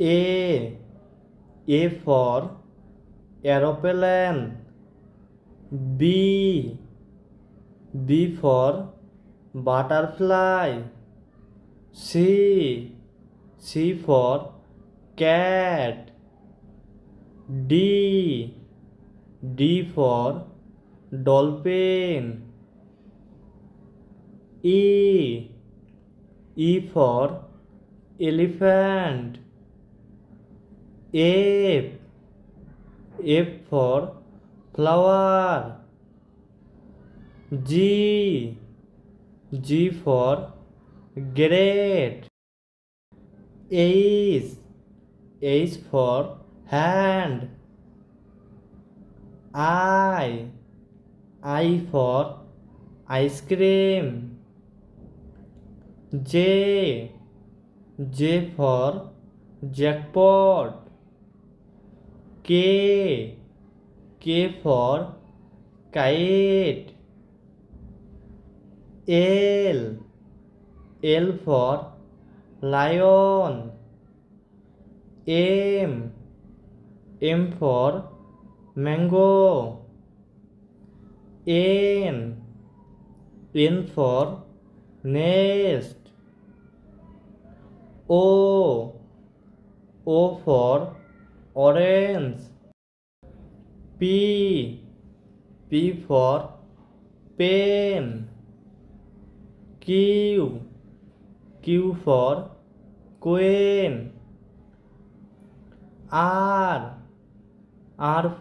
A for aeroplane. B for butterfly. C for cat. D for dolphin. E for elephant. F for flower. G for great. H for hand. I for ice cream. J for jackpot. K for kite. L for lion. M for mango. N for nest. O for orange. P for pen. Q for queen. R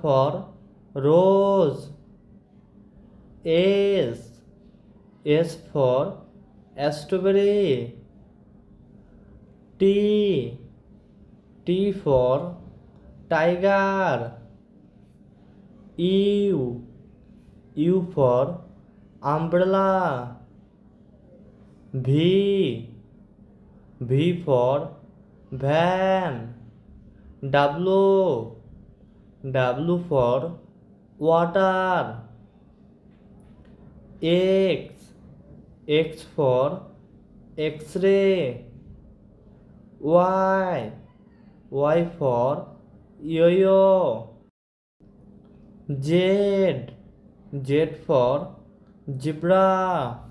for rose. S for strawberry. T for tiger. U for umbrella. V for van. W for water. X for x-ray. Y for yo-yo. Z for zebra.